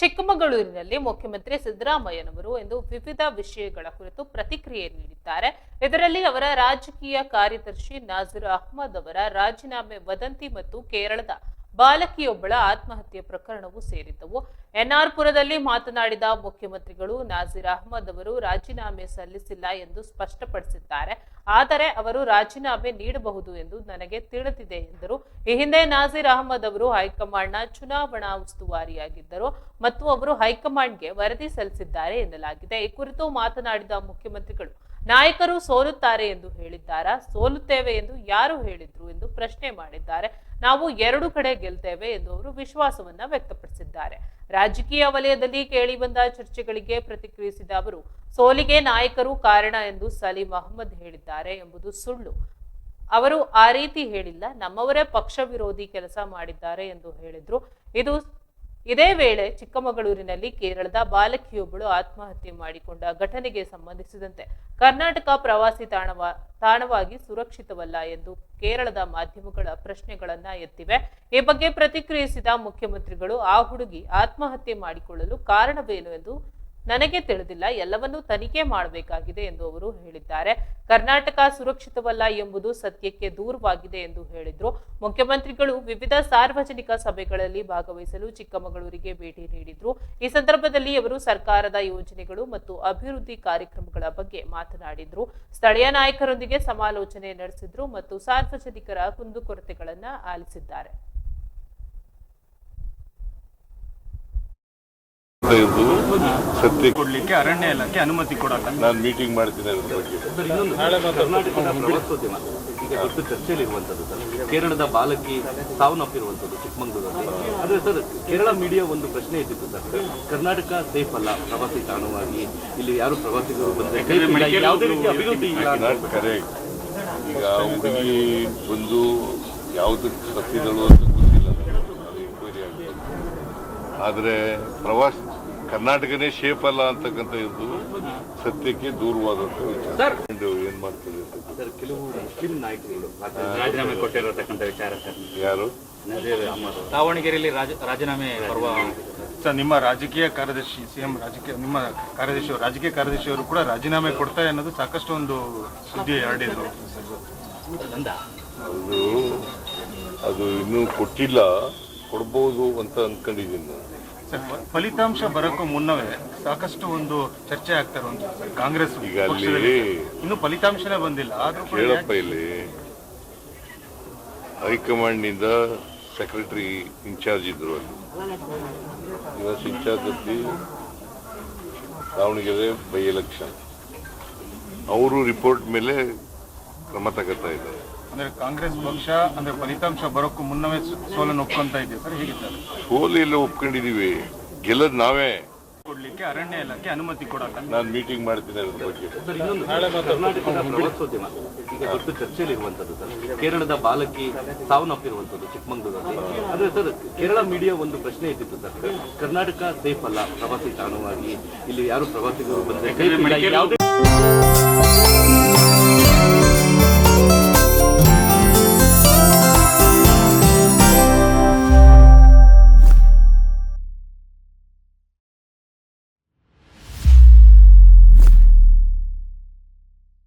ಚಿಕ್ಕಮಗಳೂರಿನಲ್ಲಿ ಮುಖ್ಯಮಂತ್ರಿ ಸಿದ್ದರಾಮಯ್ಯನವರು ಇಂದು ವಿವಿಧ ವಿಷಯಗಳ ಕುರಿತು ಪ್ರತಿಕ್ರಿಯೆ ನೀಡಿದ್ದಾರೆ. ಇದರಲ್ಲಿ ಅವರ ರಾಜಕೀಯ ಕಾರ್ಯದರ್ಶಿ ನಾಜೀರ್ ಅಹ್ಮದ್ ಅವರ ರಾಜೀನಾಮೆ ವದಂತಿ ಮತ್ತು ಕೇರಳದ ಬಾಲಕಿಯೊಬ್ಬಳ ಆತ್ಮಹತ್ಯೆ ಪ್ರಕರಣವೂ ಸೇರಿದ್ದವು. ಎನ್ಆರ್ಪುರದಲ್ಲಿ ಮಾತನಾಡಿದ ಮುಖ್ಯಮಂತ್ರಿಗಳು ನಾಜೀರ್ ಅಹ್ಮದ್ ಅವರು ರಾಜೀನಾಮೆ ಸಲ್ಲಿಸಿಲ್ಲ ಎಂದು ಸ್ಪಷ್ಟಪಡಿಸಿದ್ದಾರೆ. ಆದರೆ ಅವರು ರಾಜೀನಾಮೆ ನೀಡಬಹುದು ಎಂದು ನನಗೆ ತಿಳಿದಿದೆ ಎಂದರು. ಈ ಹಿಂದೆ ನಾಜೀರ್ ಅಹ್ಮದ್ ಅವರು ಹೈಕಮಾಂಡ್ನ ಚುನಾವಣಾ ಉಸ್ತುವಾರಿಯಾಗಿದ್ದರು ಮತ್ತು ಅವರು ಹೈಕಮಾಂಡ್ಗೆ ವರದಿ ಸಲ್ಲಿಸಿದ್ದಾರೆ ಎನ್ನಲಾಗಿದೆ. ಈ ಕುರಿತು ಮಾತನಾಡಿದ ಮುಖ್ಯಮಂತ್ರಿಗಳು ನಾಯಕರು ಸೋಲುತ್ತಾರೆ ಎಂದು ಹೇಳಿದ್ದಾರಾ, ಸೋಲುತ್ತೇವೆ ಎಂದು ಯಾರು ಹೇಳಿದ್ರು ಎಂದು ಪ್ರಶ್ನೆ ಮಾಡಿದ್ದಾರೆ. ನಾವು ಎರಡು ಕಡೆ ಗೆಲ್ತೇವೆ ಎಂದು ಅವರು ವಿಶ್ವಾಸವನ್ನ ವ್ಯಕ್ತಪಡಿಸಿದ್ದಾರೆ. ರಾಜಕೀಯ ವಲಯದಲ್ಲಿ ಕೇಳಿಬಂದ ಚರ್ಚೆಗಳಿಗೆ ಪ್ರತಿಕ್ರಿಯಿಸಿದ ಅವರು ಸೋಲಿಗೆ ನಾಯಕರು ಕಾರಣ ಎಂದು ಸಲೀಂ ಅಹ್ಮದ್ ಹೇಳಿದ್ದಾರೆ ಎಂಬುದು ಸುಳ್ಳು. ಅವರು ಆ ರೀತಿ ಹೇಳಿಲ್ಲ. ನಮ್ಮವರೇ ಪಕ್ಷ ವಿರೋಧಿ ಕೆಲಸ ಮಾಡಿದ್ದಾರೆ ಎಂದು ಹೇಳಿದ್ರು. ಇದೇ ವೇಳೆ ಚಿಕ್ಕಮಗಳೂರಿನಲ್ಲಿ ಕೇರಳದ ಬಾಲಕಿಯೊಬ್ಬಳು ಆತ್ಮಹತ್ಯೆ ಮಾಡಿಕೊಂಡ ಘಟನೆಗೆ ಸಂಬಂಧಿಸಿದಂತೆ ಕರ್ನಾಟಕ ಪ್ರವಾಸಿ ತಾಣವಾಗಿ ಸುರಕ್ಷಿತವಲ್ಲ ಎಂದು ಕೇರಳದ ಮಾಧ್ಯಮಗಳ ಪ್ರಶ್ನೆಗಳನ್ನ ಎತ್ತಿವೆ. ಈ ಬಗ್ಗೆ ಪ್ರತಿಕ್ರಿಯಿಸಿದ ಮುಖ್ಯಮಂತ್ರಿಗಳು ಆ ಹುಡುಗಿ ಆತ್ಮಹತ್ಯೆ ಮಾಡಿಕೊಳ್ಳಲು ಕಾರಣವೇನು ಎಂದು ನನಗೆ ತಿಳಿದಿಲ್ಲ, ಎಲ್ಲವನ್ನೂ ತನಿಖೆ ಮಾಡಬೇಕಾಗಿದೆ ಎಂದು ಅವರು ಹೇಳಿದ್ದಾರೆ. ಕರ್ನಾಟಕ ಸುರಕ್ಷಿತವಲ್ಲ ಎಂಬುದು ಸತ್ಯಕ್ಕೆ ದೂರವಾಗಿದೆ ಎಂದು ಹೇಳಿದ್ರು. ಮುಖ್ಯಮಂತ್ರಿಗಳು ವಿವಿಧ ಸಾರ್ವಜನಿಕ ಸಭೆಗಳಲ್ಲಿ ಭಾಗವಹಿಸಲು ಚಿಕ್ಕಮಗಳೂರಿಗೆ ಭೇಟಿ ನೀಡಿದ್ರು. ಈ ಸಂದರ್ಭದಲ್ಲಿ ಅವರು ಸರ್ಕಾರದ ಯೋಜನೆಗಳು ಮತ್ತು ಅಭಿವೃದ್ಧಿ ಕಾರ್ಯಕ್ರಮಗಳ ಬಗ್ಗೆ ಮಾತನಾಡಿದ್ರು. ಸ್ಥಳೀಯ ನಾಯಕರೊಂದಿಗೆ ಸಮಾಲೋಚನೆ ನಡೆಸಿದ್ರು ಮತ್ತು ಸಾರ್ವಜನಿಕರ ಕುಂದುಕೊರತೆಗಳನ್ನ ಆಲಿಸಿದ್ದಾರೆ. ಸತ್ಯ ಕೊಡ್ಲಿಕ್ಕೆ ಅರಣ್ಯ ಇಲಾಖೆ ಅನುಮತಿ ಕೊಡಲ್ಲ. ನಾನು ಮೀಟಿಂಗ್ ಮಾಡ್ತೀನಿ ಅದ್ರ ಬಗ್ಗೆ. ಪ್ರವಾಸೋದ್ಯಮ ಈಗ ದೊಡ್ಡ ಚರ್ಚೆಯಲ್ಲಿರುವಂತದ್ದು ಸರ್, ಕೇರಳದ ಬಾಲಕಿ ಸಾವನ್ನಪ್ಪಿರುವಂತದ್ದು ಚಿಕ್ಕಮಗಳೂರಲ್ಲಿ. ಆದ್ರೆ ಸರ್, ಕೇರಳ ಮೀಡಿಯಾ ಒಂದು ಪ್ರಶ್ನೆ ಇದ್ದಿತ್ತು ಸರ್, ಕರ್ನಾಟಕ ಸೇಫ್ ಅಲ್ಲ ಪ್ರವಾಸಿ ತಾಣವಾಗಿ, ಇಲ್ಲಿ ಯಾರು ಪ್ರವಾಸಿಗರು ಬಂದ್ರೆ ಯಾವುದೇ ರೀತಿ ಅಭಿವೃದ್ಧಿ ಇಲ್ಲ. ಕರೆಕ್ಟ್. ಈಗ ಹುಡುಗಿ ಬಂದು ಯಾವುದಕ್ಕೆ ಸತ್ತಿದಳು ಅಂತ ಗೊತ್ತಿಲ್ಲ, ಅದು ಎಂಕ್ವೈರಿ ಆಗ್ತದೆ. ಆದರೆ ಕರ್ನಾಟಕನೇ ಶೇಪ್ ಅಲ್ಲ ಅಂತಕ್ಕಂಥ ಇದು ಸತ್ಯಕ್ಕೆ ದೂರವಾದಂಥ ವಿಚಾರ. ಏನ್ ಮಾಡ್ತದೆ ಸರ್, ಕೆಲವು ಮುಸ್ಲಿಂ ನಾಯಕರು ರಾಜೀನಾಮೆ ಕೊಟ್ಟಿರತಕ್ಕಂಥ ವಿಚಾರ ಸರ್. ಯಾರು? ದಾವಣಗೆರೆಯಲ್ಲಿ ರಾಜೀನಾಮೆ ಸರ್, ನಿಮ್ಮ ರಾಜಕೀಯ ಕಾರ್ಯದರ್ಶಿ ಸಿಎಂ ನಿಮ್ಮ ರಾಜಕೀಯ ಕಾರ್ಯದರ್ಶಿಯವರು ಕೂಡ ರಾಜೀನಾಮೆ ಕೊಡ್ತಾರೆ ಅನ್ನೋದು ಸಾಕಷ್ಟು ಒಂದು ಸುದ್ದಿ ಹರಡಿದ್ರು. ಅದು ಇನ್ನೂ ಕೊಟ್ಟಿಲ್ಲ, ಕೊಡ್ಬೋದು ಅಂತ ಅನ್ಕೊಂಡಿದ್ದೀನಿ. ಫಲಿತಾಂಶ ಬರೋಕ್ಕೂ ಮುನ್ನವೇ ಸಾಕಷ್ಟು ಒಂದು ಚರ್ಚೆ ಆಗ್ತಾರೆ ಒಂದು ಕಾಂಗ್ರೆಸ್. ಈಗ ಅಲ್ಲಿ ಇನ್ನು ಫಲಿತಾಂಶನೇ ಬಂದಿಲ್ಲ. ಆದ್ರೂ ಕೇಳಪ್ಪ, ಇಲ್ಲಿ ಹೈಕಮಾಂಡ್ ನಿಂದ ಸೆಕ್ರೆಟರಿ ಇನ್ಚಾರ್ಜ್ ಇದ್ರು. ಅಲ್ಲಿ ಇನ್ಚಾರ್ಜ್ ಅಲ್ಲಿ ದಾವಣಗೆರೆ ಬೈ ಎಲೆಕ್ಷನ್, ಅವರು ರಿಪೋರ್ಟ್ ಮೇಲೆ ಕ್ರಮ ತಗೋತಾ ಇದ್ದಾರೆ. ಅಂದ್ರೆ ಕಾಂಗ್ರೆಸ್ ಪಕ್ಷ ಅಂದ್ರೆ ಫಲಿತಾಂಶ ಬರೋಕ್ಕೂ ಮುನ್ನವೇ ಸೋಲನ್ನು ಒಪ್ಕೊಂತ ಇದೆ ಸರ್, ಹೇಗಿದ್ದಾರೆ? ಸೋಲು ಎಲ್ಲ ಒಪ್ಕೊಂಡಿದೀವಿ, ಗೆಲ್ಲದ್ ನಾವೇ. ಕೊಡ್ಲಿಕ್ಕೆ ಅರಣ್ಯ ಇಲಾಖೆ ಅನುಮತಿ ಕೊಡಲ್ಲ. ನಾನು ಮೀಟಿಂಗ್ ಮಾಡ್ತೀನಿ ಅದ್ರ ಬಗ್ಗೆ. ಕರ್ನಾಟಕದ ಪ್ರವಾಸೋದ್ಯಮ ಈಗ ದೊಡ್ಡ ಚರ್ಚೆಯಲ್ಲಿರುವಂತದ್ದು ಸರ್, ಕೇರಳದ ಬಾಲಕಿ ಸಾವನ್ನಪ್ಪಿರುವಂತದ್ದು ಚಿಕ್ಕಮಗಳೂರಲ್ಲಿ. ಆದ್ರೆ ಸರ್, ಕೇರಳ ಮೀಡಿಯಾ ಒಂದು ಪ್ರಶ್ನೆ ಇದ್ದಿತ್ತು ಸರ್, ಕರ್ನಾಟಕ ಸೇಫ್ ಅಲ್ಲ ಪ್ರವಾಸಿ ತಾಣವಾಗಿ, ಇಲ್ಲಿ ಯಾರು ಪ್ರವಾಸಿಗರು ಬಂದ್ರೆ